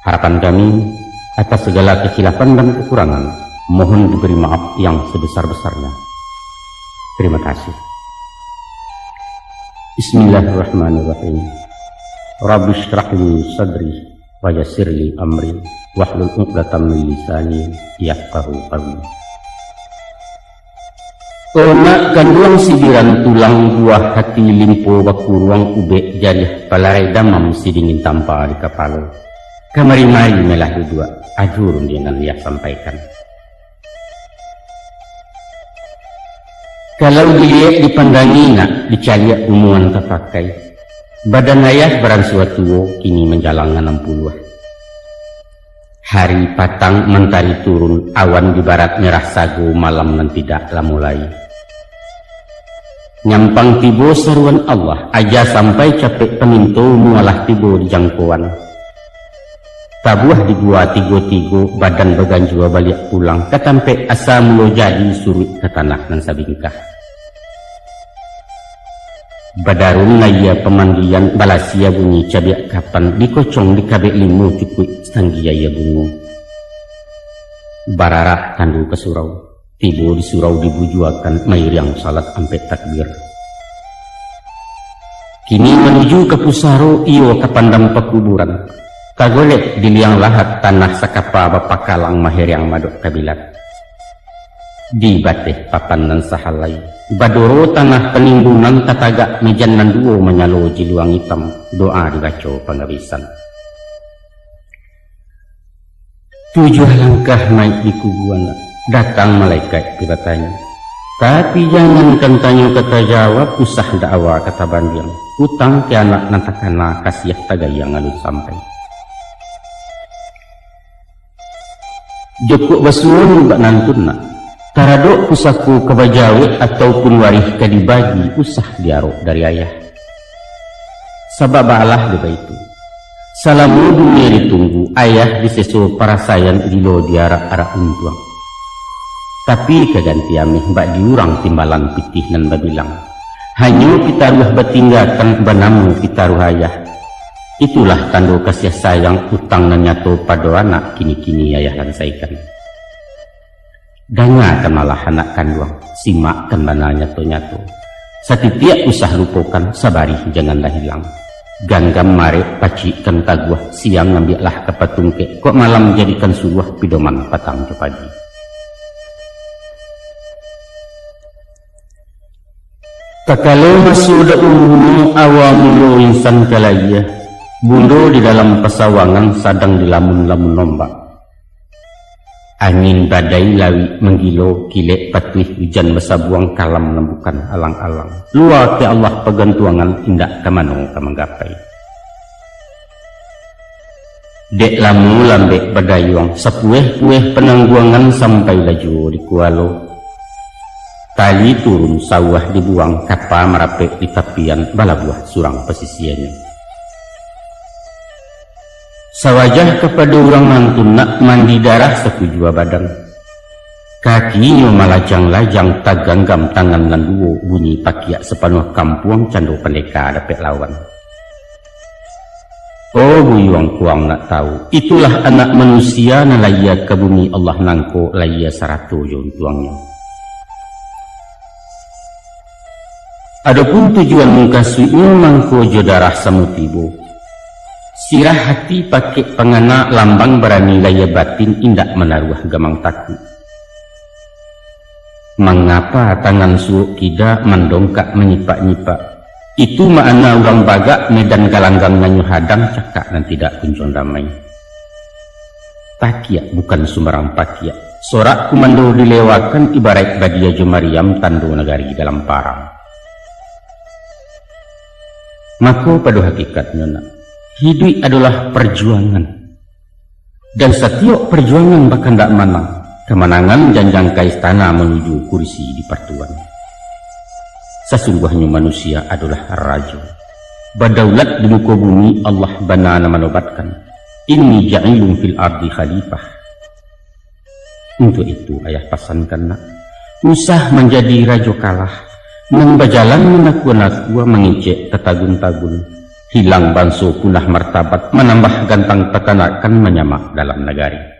Harapan kami atas segala kekhilafan dan kekurangan mohon diberi maaf yang sebesar-besarnya. Terima kasih. Bismillahirrahmanirrahim. Rabbi shrah li sadri wa yassir li amri wahlul 'uqdatam min lisani yafqahu qawli. Ona kanduang sibiran tulang buah hati limpo bakuruang ube jariah palarai damam sidingin tanpa di kepala. Kamari-mari melah dua ajurun dengan dia sampaikan. Kalau dilihat dipandangi nak dicaliak umuan terpakai. Badan ayah barang suatu kini menjalang 60. Hari patang mentari turun, awan di barat merah sagu, malam nan tidaklah mulai. Nyampang tibo seruan Allah, aja sampai capek pemintu mualah tibo di jangkauan. Tabuah di gua tigo-tigo, badan beganjua balik pulang, katampe asa mulo jadi surut ke tanah nan sabingkah. Badarun naya pemandian balasia bunyi cabiak kapan, dikocong di kabek limu cukup setanggia ya bungu. Bararah tandu ke surau. Tibo di surau dibujuakan mair yang salat sampai takbir. Kini menuju ke pusaro iyo ke pandam pekuburan. Kagolek di liang lahat tanah sakapa bapak kalang mahir yang madok kabilat. Di bateh papan nan sahalai. Badoro tanah penimbunan katagak mejan nan duo menyalo jiluang hitam. Doa dibaco penghabisan. 7 langkah naik di kubuan. Datang malaikat bertanya, tapi jangan tanya kata jawab, usah dakwa kata bandiang. Utang ke anak nantakana kasih tagayang alun sampai. Jokok basuun bak nantun nak. Taradok pusaku kebajawe ataupun warih ke dibagi, usah diarok dari ayah. Sabab balah deba itu. Salamu dunia ditunggu, ayah disesu para sayan ilo diarak-arak untuang. Tapi keganti amih mbak diurang timbalan pitih nan babilang. Hanya pitaruh batinggakan banamu pitaruh ayah. Itulah tanda kasih sayang utang nan nyato pada anak kini-kini ayah lansaikan. Danga kan malah anak kanduang, simak kan bana nyato-nyato. Satitiak usah lupakan, sabari janganlah hilang. Ganggam mare pacikan taguah, siang ngambillah kapatungke, kok malam jadikan suruh pidoman patang ke pagi. Takalo masuk umum awamulo insan kalaya, bundo di dalam pesawangan sadang di lamun-lamun nombak. Angin badai lawi menggilo kilek patwih hujan besabuang kalam lembukan alang-alang. Luar ke Allah pegantuangan indak kamano kamanggapai. Dek lamu lambek badayuang sepueh-pueh penangguangan sampai laju di kualo. Tali turun sawah dibuang, kapal merapek di tapian balabuah surang pesisiannya. Sawajah kepada orang mantun nak mandi darah sekujua badan. Kakinya malajang-lajang taganggam tangan nan duo bunyi pakiak sepanuh kampung cando pendeka dapet lawan. Oh buyuang kuang nak tahu, itulah anak manusia na laya ke bumi Allah nangko laya saratu yon tuangnya. Adapun tujuan mengkasuinya mangko jodarah samutibo. Sirah hati pakai pengana lambang berani laya batin indak menaruh gamang takut. Mengapa tangan suruk kida mendongkak menyipak-nyipak? Itu makna orang bagak medan galanggang nganyu hadang cakak dan tidak kunjung damai. Pakiak bukan sumerang pakiak. Sorak kumando dilewakan ibarat badia Jumariam tando negari dalam parang. Maka pada hakikatnya nak, hidup adalah perjuangan. Dan setiap perjuangan bahkan tak menang. Kemenangan janjang ke istana menuju kursi di pertuan. Sesungguhnya manusia adalah raja. Berdaulat di muka bumi Allah banana menobatkan. Inni ja'ilun fil ardi khalifah. Untuk itu ayah pasankan nak, usah menjadi raja kalah. Nang berjalan menakua-nakua mengicek ketagun-tagun. hilang banso punah martabat, menambah gantang tatanakan menyamak dalam negari.